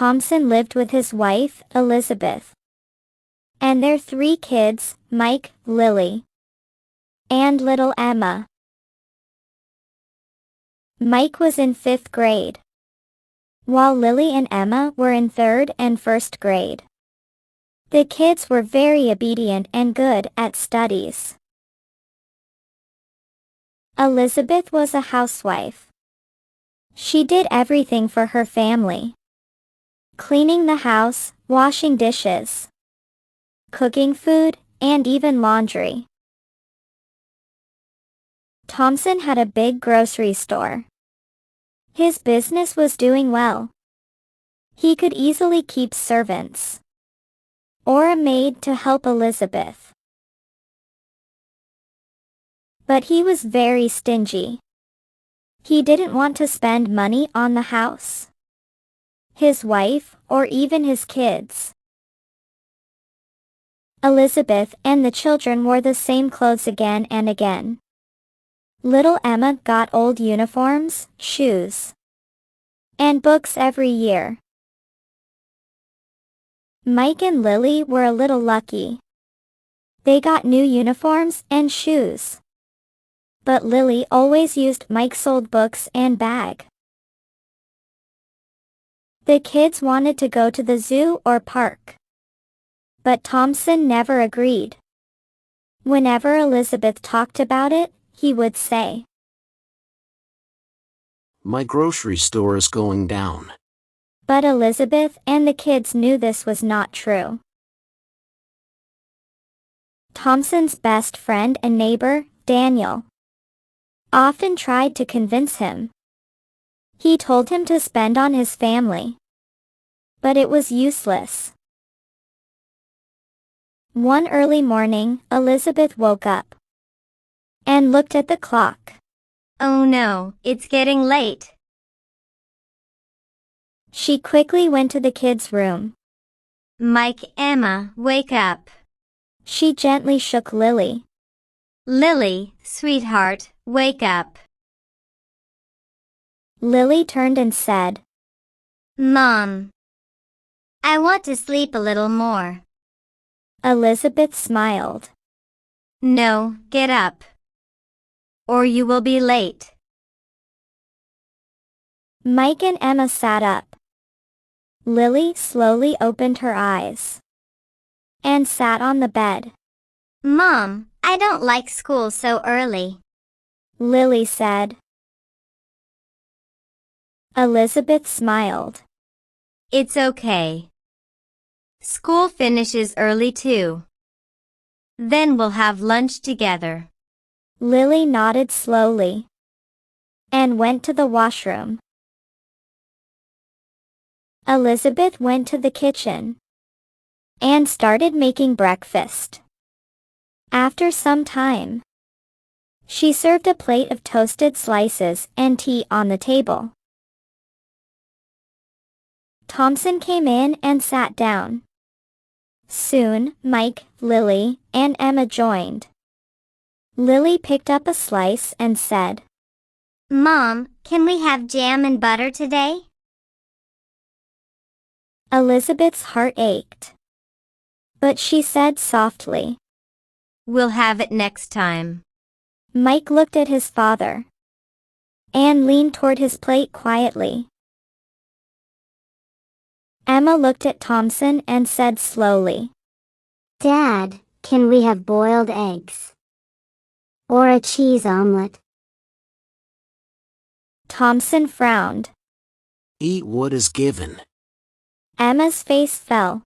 Thompson lived with his wife, Elizabeth, and their 3 kids, Mike, Lily, and little Emma. Mike was in 5th grade, while Lily and Emma were in 3rd and 1st grade. The kids were very obedient and good at studies. Elizabeth was a housewife. She did everything for her family: cleaning the house, washing dishes, cooking food, and even laundry. Thompson had a big grocery store. His business was doing well. He could easily keep servants or a maid to help Elizabeth. But he was very stingy. He didn't want to spend money on the house, his wife, or even his kids. Elizabeth and the children wore the same clothes again and again. Little Emma got old uniforms, shoes, and books every year. Mike and Lily were a little lucky. They got new uniforms and shoes. But Lily always used Mike's old books and bag. The kids wanted to go to the zoo or park, but Thompson never agreed. Whenever Elizabeth talked about it, he would say, "My grocery store is going down." But Elizabeth and the kids knew this was not true. Thompson's best friend and neighbor, Daniel, often tried to convince him. He told him to spend on his family, but it was useless. One early morning, Elizabeth woke up and looked at the clock. Oh no, it's getting late. She quickly went to the kids' room. Mike, Emma, wake up. She gently shook Lily. Lily, sweetheart, wake up. Lily turned and said, Mom, I want to sleep a little more. Elizabeth smiled. No, get up, or you will be late. Mike and Emma sat up. Lily slowly opened her eyes and sat on the bed. Mom, I don't like school so early, Lily said. Elizabeth smiled. It's okay. School finishes early too. Then we'll have lunch together. Lily nodded slowly and went to the washroom. Elizabeth went to the kitchen and started making breakfast. After some time, she served a plate of toasted slices and tea on the table. Thompson came in and sat down. Soon, Mike, Lily, and Emma joined. Lily picked up a slice and said, Mom, can we have jam and butter today? Elizabeth's heart ached, but she said softly, We'll have it next time. Mike looked at his father and leaned toward his plate quietly. Emma looked at Thompson and said slowly, Dad, can we have boiled eggs? Or a cheese omelet? Thompson frowned. Eat what is given. Emma's face fell.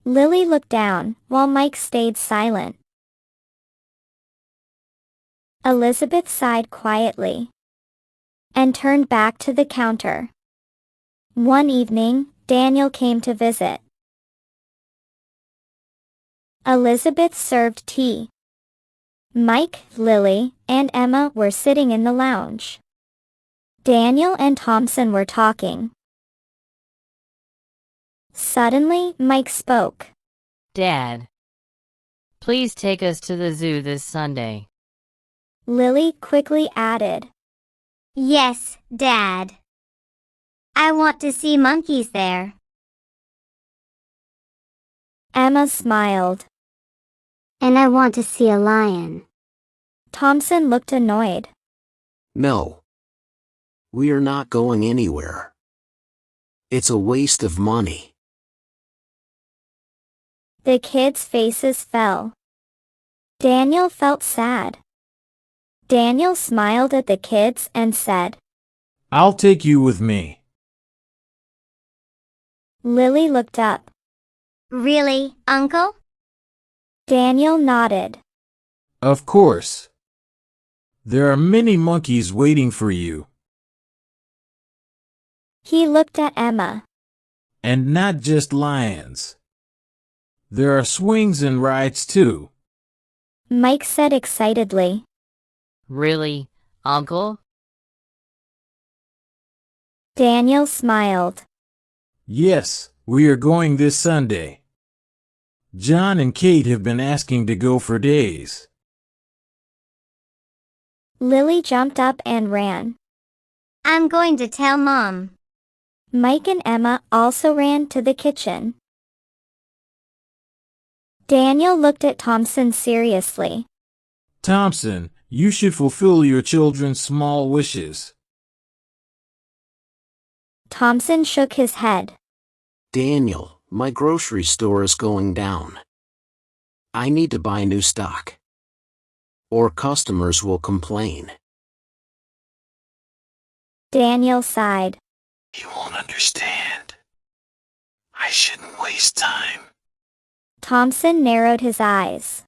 Lily looked down, while Mike stayed silent. Elizabeth sighed quietly and turned back to the counter. One evening, Daniel came to visit. Elizabeth served tea. Mike, Lily, and Emma were sitting in the lounge. Daniel and Thompson were talking. Suddenly, Mike spoke. Dad, please take us to the zoo this Sunday. Lily quickly added, Yes, Dad. I want to see monkeys there. Emma smiled. And I want to see a lion. Thompson looked annoyed. No. We are not going anywhere. It's a waste of money. The kids' faces fell. Daniel felt sad. Daniel smiled at the kids and said, I'll take you with me. Lily looked up. Really, Uncle? Daniel nodded. Of course. There are many monkeys waiting for you. He looked at Emma. And not just lions. There are swings and rides too. Mike said excitedly. Really, Uncle? Daniel smiled. Yes, we are going this Sunday. John and Kate have been asking to go for days. Lily jumped up and ran. I'm going to tell Mom. Mike and Emma also ran to the kitchen. Daniel looked at Thompson seriously. Thompson, you should fulfill your children's small wishes. Thompson shook his head. Daniel, my grocery store is going down. I need to buy new stock. Or customers will complain. Daniel sighed. You won't understand. I shouldn't waste time. Thompson narrowed his eyes.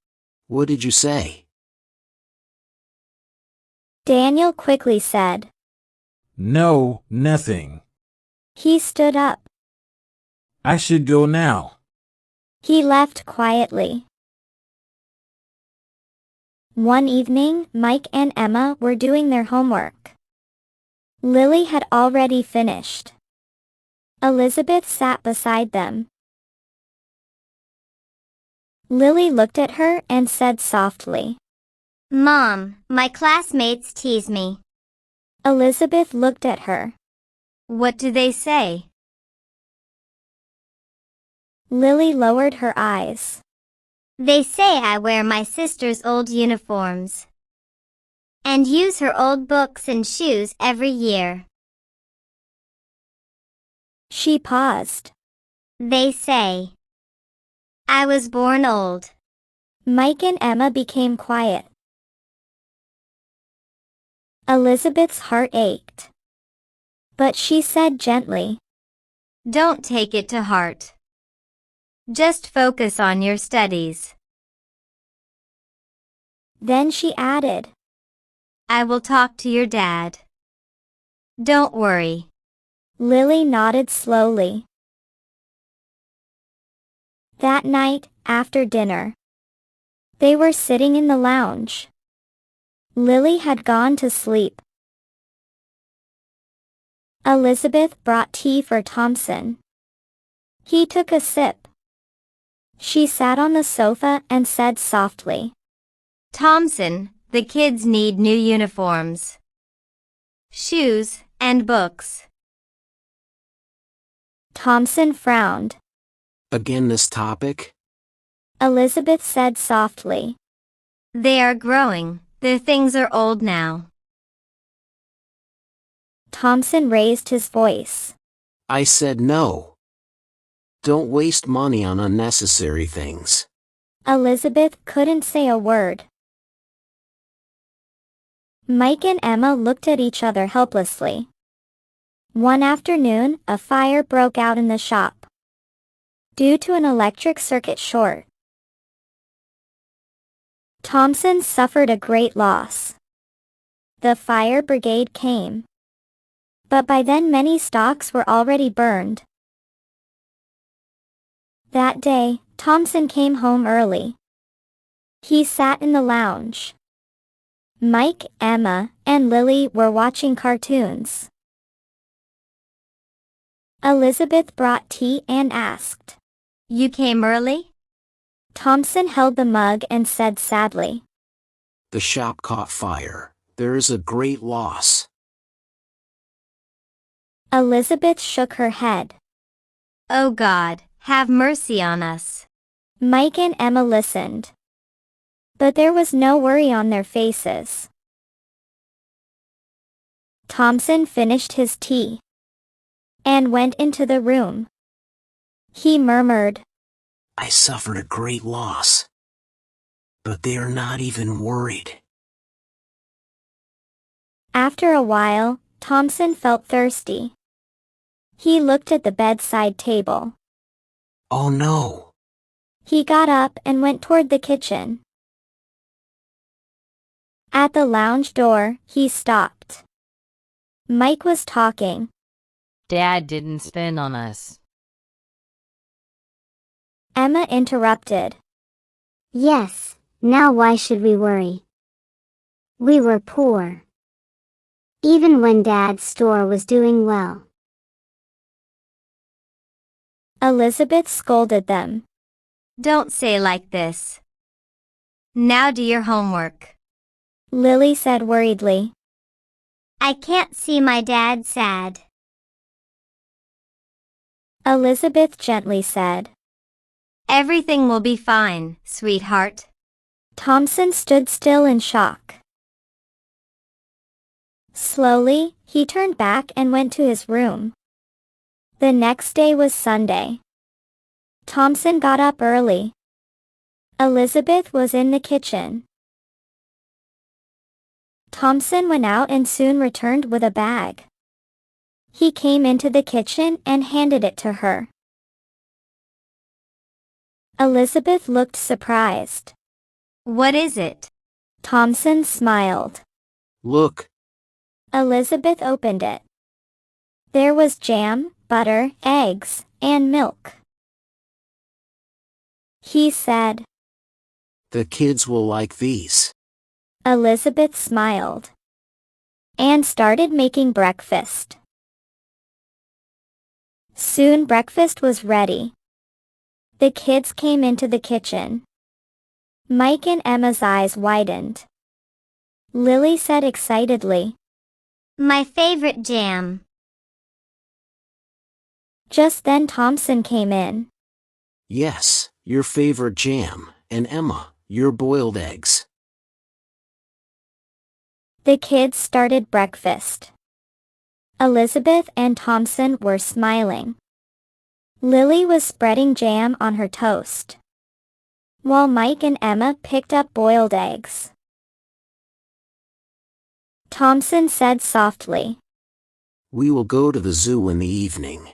What did you say? Daniel quickly said. No, nothing. He stood up. I should go now. He left quietly. One evening, Mike and Emma were doing their homework. Lily had already finished. Elizabeth sat beside them. Lily looked at her and said softly. Mom, my classmates tease me. Elizabeth looked at her. What do they say? Lily lowered her eyes. They say I wear my sister's old uniforms. And use her old books and shoes every year. She paused. They say I was born old. Mike and Emma became quiet. Elizabeth's heart ached. But she said gently, Don't take it to heart. Just focus on your studies. Then she added, I will talk to your dad. Don't worry. Lily nodded slowly. That night, after dinner, they were sitting in the lounge. Lily had gone to sleep. Elizabeth brought tea for Thompson. He took a sip. She sat on the sofa and said softly, Thompson, the kids need new uniforms, shoes, and books. Thompson frowned. Again this topic? Elizabeth said softly, They are growing. Their things are old now. Thompson raised his voice. I said no. Don't waste money on unnecessary things. Elizabeth couldn't say a word. Mike and Emma looked at each other helplessly. One afternoon, a fire broke out in the shop. Due to an electric circuit short, Thompson suffered a great loss. The fire brigade came. But by then many stocks were already burned. That day, Thompson came home early. He sat in the lounge. Mike, Emma, and Lily were watching cartoons. Elizabeth brought tea and asked, You came early? Thompson held the mug and said sadly, The shop caught fire. There is a great loss. Elizabeth shook her head. Oh God, have mercy on us. Mike and Emma listened. But there was no worry on their faces. Thompson finished his tea and went into the room. He murmured, I suffered a great loss. But they are not even worried. After a while, Thompson felt thirsty. He looked at the bedside table. Oh no! He got up and went toward the kitchen. At the lounge door, he stopped. Mike was talking. Dad didn't spin on us. Emma interrupted. Yes, now why should we worry? We were poor. Even when Dad's store was doing well. Elizabeth scolded them. Don't say like this. Now do your homework. Lily said worriedly. I can't see my dad sad. Elizabeth gently said. Everything will be fine, sweetheart. Thompson stood still in shock. Slowly, he turned back and went to his room. The next day was Sunday. Thompson got up early. Elizabeth was in the kitchen. Thompson went out and soon returned with a bag. He came into the kitchen and handed it to her. Elizabeth looked surprised. What is it? Thompson smiled. Look, Elizabeth opened it. There was jam, butter, eggs, and milk. He said. the kids will like these. Elizabeth smiled. And started making breakfast. Soon breakfast was ready. The kids came into the kitchen. Mike and Emma's eyes widened. Lily said excitedly. My favorite jam. Just then Thompson came in. Yes, your favorite jam, and Emma, your boiled eggs. The kids started breakfast. Elizabeth and Thompson were smiling. Lily was spreading jam on her toast, while Mike and Emma picked up boiled eggs. Thompson said softly. We will go to the zoo in the evening.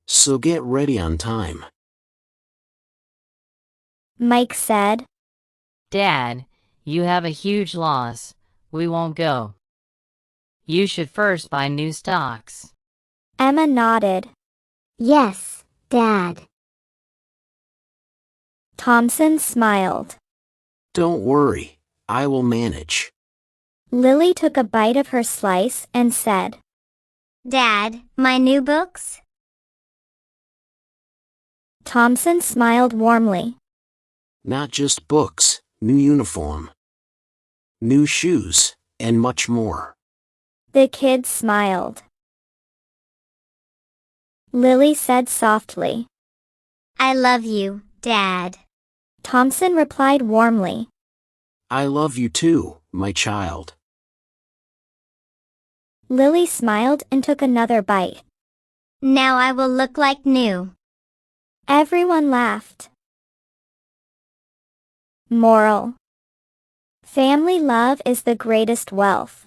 So get ready on time. Mike said. Dad, you have a huge loss. We won't go. You should first buy new stocks. Emma nodded. Yes, Dad. Thompson smiled. Don't worry, I will manage. Lily took a bite of her slice and said. Dad, my new books? Thompson smiled warmly. Not just books, new uniform, new shoes, and much more. The kids smiled. Lily said softly. I love you, Dad. Thompson replied warmly. I love you too, my child. Lily smiled and took another bite. Now I will look like new. Everyone laughed. Moral. Family love is the greatest wealth.